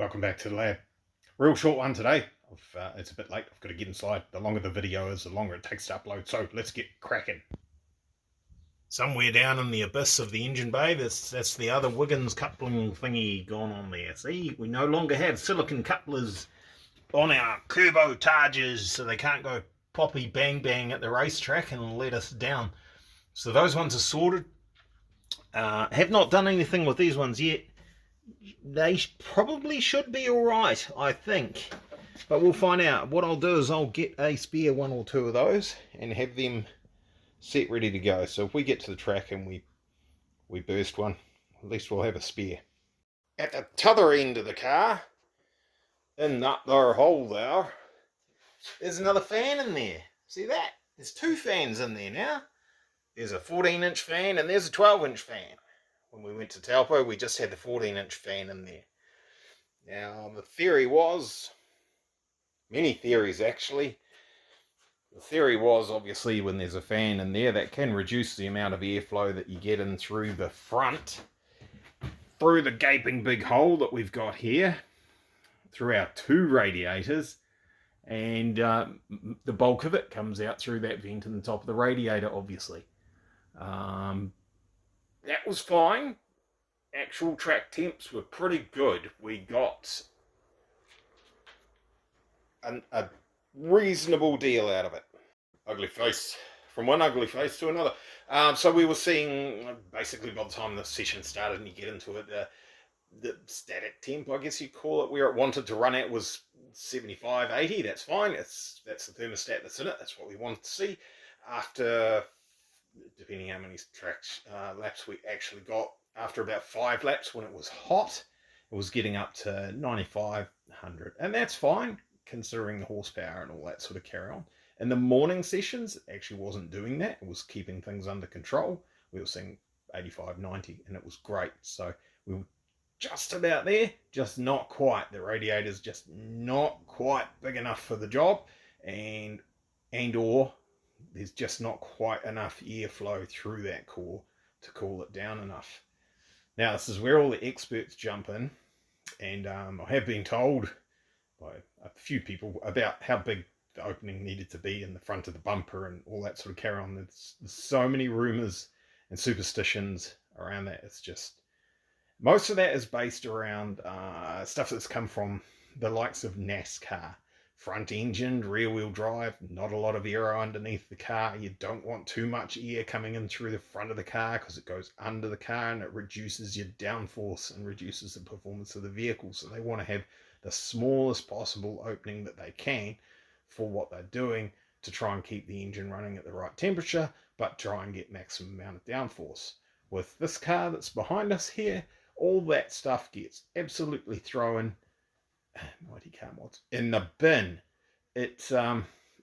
Welcome back to the lab. Real short one today. It's a bit late. I've got to get inside. The longer the video is, the longer it takes to upload. So let's get cracking. Somewhere down in the abyss of the engine bay, that's the other Wiggins coupling thingy gone on there. See, we no longer have silicon couplers on our Turbotargers, so they can't go poppy bang bang at the racetrack and let us down. So those ones are sorted. Have not done anything with these ones yet. They probably should be alright, I think, but we'll find out. What I'll do is I'll get a spare one or two of those and have them set ready to go, so if we get to the track and we burst one, at least we'll have a spare. At the t'other end of the car, in that there hole there's another fan in there. See that? There's two fans in there now. There's a 14-inch fan and there's a 12-inch fan. When we went to Taupo, we just had the 14-inch fan in there. Now, the theory was, many theories actually, the theory was obviously when there's a fan in there, that can reduce the amount of airflow that you get in through the front, through the gaping big hole that we've got here, through our two radiators, and the bulk of it comes out through that vent in the top of the radiator, obviously. That was fine. Actual track temps were pretty good. We got a reasonable deal out of it. Ugly face. From one ugly face to another. So we were seeing, basically by the time the session started and you get into it, the static temp, I guess you'd call it, where it wanted to run at was 75, 80. That's fine. That's the thermostat that's in it. That's what we wanted to see. After, depending how many laps we actually got, after about 5 laps when it was hot, it was getting up to 95, 100. And that's fine, considering the horsepower and all that sort of carry on. In the morning sessions, it actually wasn't doing that. It was keeping things under control. We were seeing 85, 90, and it was great. So we were just about there, just not quite. The radiator's just not quite big enough for the job, and or there's just not quite enough airflow through that core to cool it down enough. Now, this is where all the experts jump in, and I have been told by a few people about how big the opening needed to be in the front of the bumper and all that sort of carry on. There's so many rumours and superstitions around that. It's just, most of that is based around stuff that's come from the likes of NASCAR. Front engined, rear wheel drive, not a lot of aero underneath the car. You don't want too much air coming in through the front of the car because it goes under the car and it reduces your downforce and reduces the performance of the vehicle. So they want to have the smallest possible opening that they can for what they're doing to try and keep the engine running at the right temperature, but try and get maximum amount of downforce. With this car that's behind us here, all that stuff gets absolutely thrown mighty car mods in the bin. It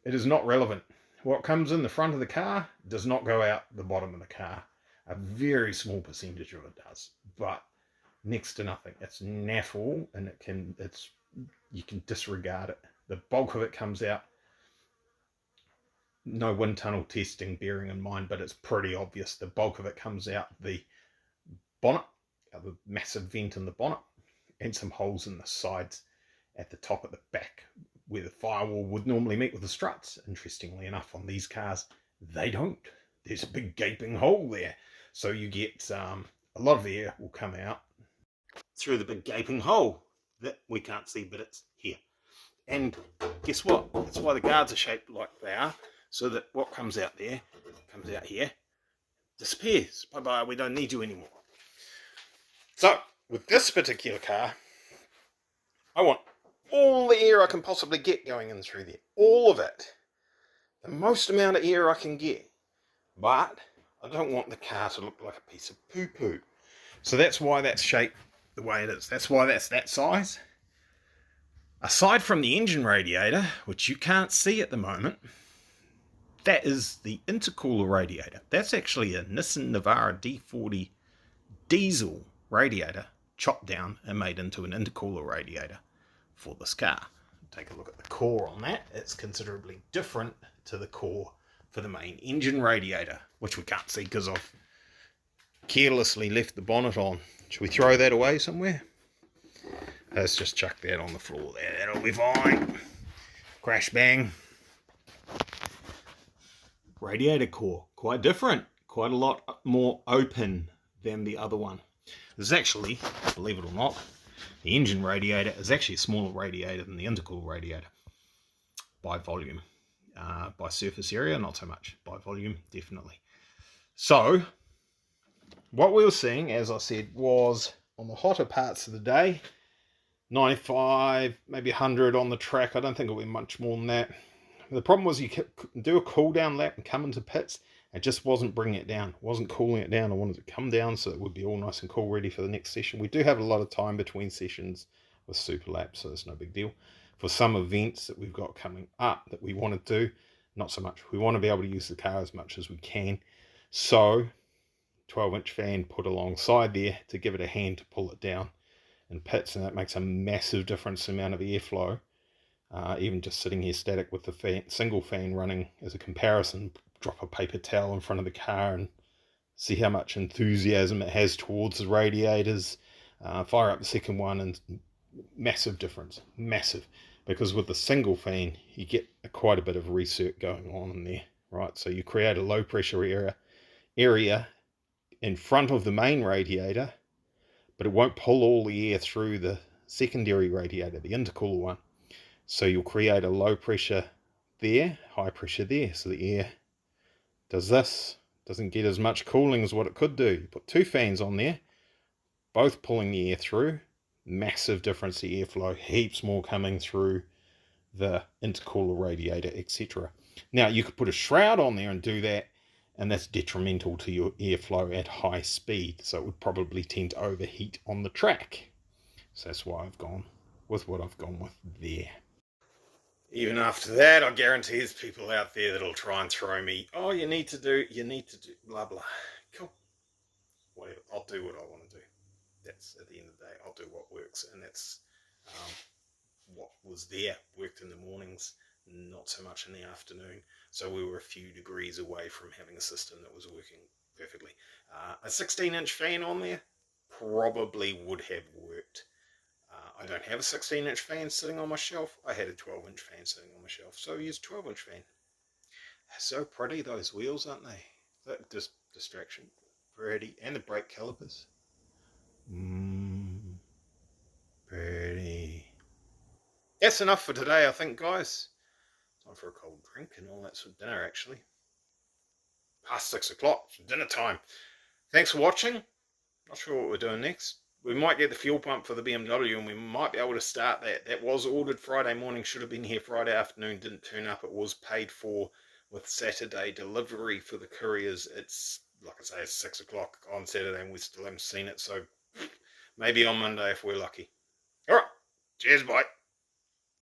is not relevant. What comes in the front of the car does not go out the bottom of the car. A very small percentage of it does, but next to nothing. It's naffle, and you can disregard it. The bulk of it comes out. No wind tunnel testing bearing in mind, but it's pretty obvious. The bulk of it comes out the bonnet, the massive vent in the bonnet, and some holes in the sides at the top at the back where the firewall would normally meet with the struts. Interestingly enough, on these cars, they don't. There's a big gaping hole there. So you get a lot of air will come out through the big gaping hole that we can't see, but it's here. And guess what? That's why the guards are shaped like they are, so that what comes out there, comes out here, disappears. Bye-bye, we don't need you anymore. So, with this particular car, I want all the air I can possibly get going in through there. All of it. The most amount of air I can get. But I don't want the car to look like a piece of poo-poo. So that's why that's shaped the way it is. That's why that's that size. Aside from the engine radiator, which you can't see at the moment, that is the intercooler radiator. That's actually a Nissan Navara D40 diesel radiator chopped down and made into an intercooler radiator for this car. Take a look at the core on that. It's considerably different to the core for the main engine radiator, which we can't see because I've carelessly left the bonnet on. Should we throw that away somewhere? Let's just chuck that on the floor there. That'll be fine. Crash bang. Radiator core, quite different. Quite a lot more open than the other one. There's actually, believe it or not, the engine radiator is actually a smaller radiator than the intercooler radiator by volume. By surface area, not so much. By volume, definitely. So, what we were seeing, as I said, was on the hotter parts of the day, 95, maybe 100 on the track. I don't think it'll be much more than that. The problem was you could do a cool down lap and come into pits. It just wasn't bringing it down. It wasn't cooling it down. I wanted to come down so it would be all nice and cool, ready for the next session. We do have a lot of time between sessions with super laps, so it's no big deal. For some events that we've got coming up that we want to do, not so much. We want to be able to use the car as much as we can. So, 12-inch fan put alongside there to give it a hand to pull it down in pits, and that makes a massive difference in the amount of airflow. Even just sitting here static with the fan, single fan running as a comparison, drop a paper towel in front of the car and see how much enthusiasm it has towards the radiators. Fire up the second one and massive difference, massive. Because with the single fan, you get quite a bit of recirc going on in there, right? So you create a low pressure area in front of the main radiator, but it won't pull all the air through the secondary radiator, the intercooler one. So you'll create a low pressure there, high pressure there. So the air does this, doesn't get as much cooling as what it could do. You put two fans on there, both pulling the air through, massive difference to airflow, heaps more coming through the intercooler radiator, etc. Now you could put a shroud on there and do that, and that's detrimental to your airflow at high speed, so it would probably tend to overheat on the track. So that's why I've gone with what I've gone with there. Even after that, I guarantee there's people out there that'll try and throw me, oh, you need to do, blah, blah. Cool. Whatever. I'll do what I want to do. That's, at the end of the day, I'll do what works. And that's what was there. Worked in the mornings, not so much in the afternoon. So we were a few degrees away from having a system that was working perfectly. A 16-inch fan on there probably would have worked. I don't have a 16-inch fan sitting on my shelf. I had a 12-inch fan sitting on my shelf, so I used a 12-inch fan. They're so pretty, those wheels, aren't they? That distraction. Pretty. And the brake calipers. Pretty. That's enough for today, I think, guys. Time for a cold drink and all that sort of dinner, actually. Past 6 o'clock. It's dinner time. Thanks for watching. Not sure what we're doing next. We might get the fuel pump for the BMW and we might be able to start that. That was ordered Friday morning, should have been here Friday afternoon, didn't turn up. It was paid for with Saturday delivery for the couriers. It's, like I say, it's 6 o'clock on Saturday and we still haven't seen it, so maybe on Monday if we're lucky. Alright, cheers, bye.